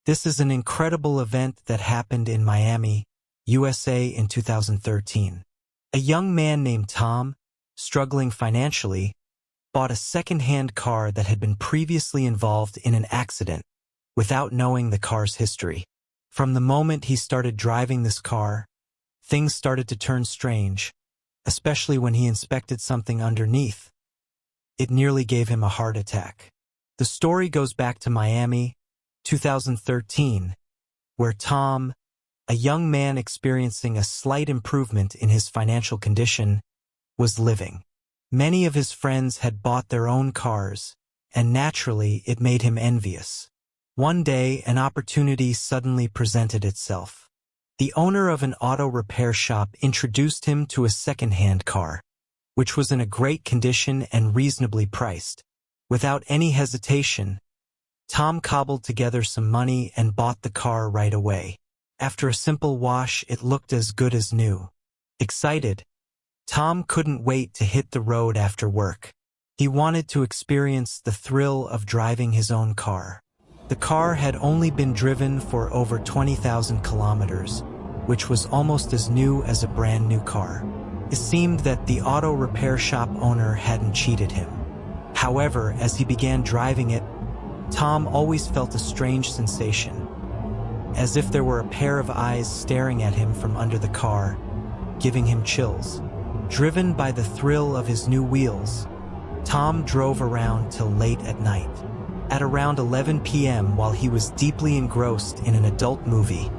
This is an incredible event that happened in Miami, USA in 2013. A young man named Tom, struggling financially, bought a second-hand car that had been previously involved in an accident without knowing the car's history. From the moment he started driving this car, things started to turn strange, especially when he inspected something underneath. It nearly gave him a heart attack. The story goes back to Miami, 2013, where Tom, a young man experiencing a slight improvement in his financial condition, was living. Many of his friends had bought their own cars, and naturally it made him envious. One day, an opportunity suddenly presented itself. The owner of an auto repair shop introduced him to a second-hand car, which was in a great condition and reasonably priced. Without any hesitation, Tom cobbled together some money and bought the car right away. After a simple wash, it looked as good as new. Excited, Tom couldn't wait to hit the road after work. He wanted to experience the thrill of driving his own car. The car had only been driven for over 20,000 kilometers, which was almost as new as a brand new car. It seemed that the auto repair shop owner hadn't cheated him. However, as he began driving it, Tom always felt a strange sensation, as if there were a pair of eyes staring at him from under the car, giving him chills. Driven by the thrill of his new wheels, Tom drove around till late at night. At around 11 p.m., while he was deeply engrossed in an adult movie,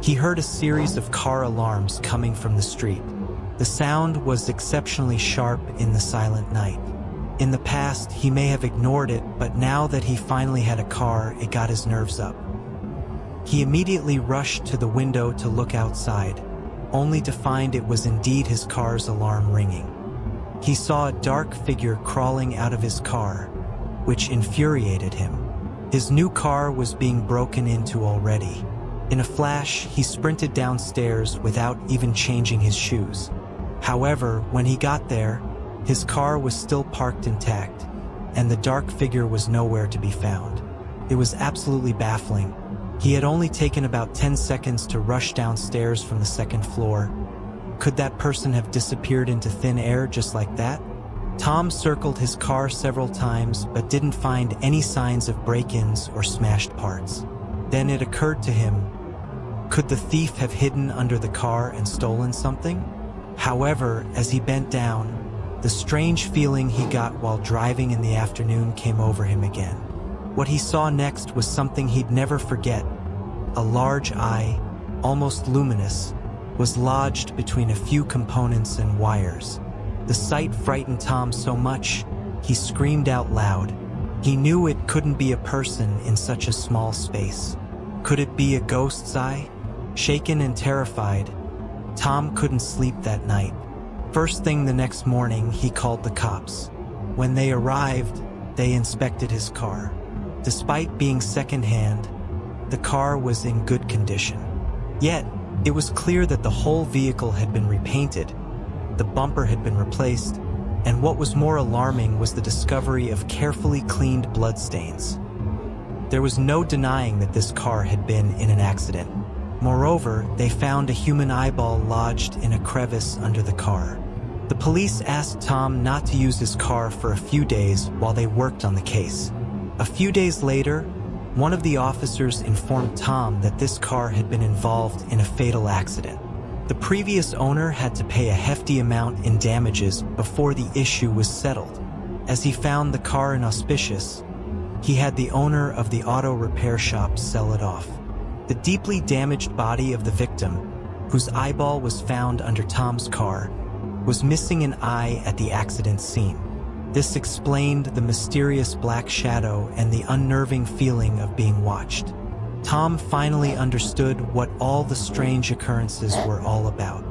he heard a series of car alarms coming from the street. The sound was exceptionally sharp in the silent night. In the past, he may have ignored it, but now that he finally had a car, it got his nerves up. He immediately rushed to the window to look outside, only to find it was indeed his car's alarm ringing. He saw a dark figure crawling out of his car, which infuriated him. His new car was being broken into already. In a flash, he sprinted downstairs without even changing his shoes. However, when he got there, his car was still parked intact, and the dark figure was nowhere to be found. It was absolutely baffling. He had only taken about 10 seconds to rush downstairs from the second floor. Could that person have disappeared into thin air just like that? Tom circled his car several times but didn't find any signs of break-ins or smashed parts. Then it occurred to him, could the thief have hidden under the car and stolen something? However, as he bent down, the strange feeling he got while driving in the afternoon came over him again. What he saw next was something he'd never forget. A large eye, almost luminous, was lodged between a few components and wires. The sight frightened Tom so much, he screamed out loud. He knew it couldn't be a person in such a small space. Could it be a ghost's eye? Shaken and terrified, Tom couldn't sleep that night. First thing the next morning, he called the cops. When they arrived, they inspected his car. Despite being second-hand, the car was in good condition. Yet, it was clear that the whole vehicle had been repainted, the bumper had been replaced, and what was more alarming was the discovery of carefully cleaned bloodstains. There was no denying that this car had been in an accident. Moreover, they found a human eyeball lodged in a crevice under the car. The police asked Tom not to use his car for a few days while they worked on the case. A few days later, one of the officers informed Tom that this car had been involved in a fatal accident. The previous owner had to pay a hefty amount in damages before the issue was settled. As he found the car inauspicious, he had the owner of the auto repair shop sell it off. The deeply damaged body of the victim, whose eyeball was found under Tom's car, was missing an eye at the accident scene. This explained the mysterious black shadow and the unnerving feeling of being watched. Tom finally understood what all the strange occurrences were all about.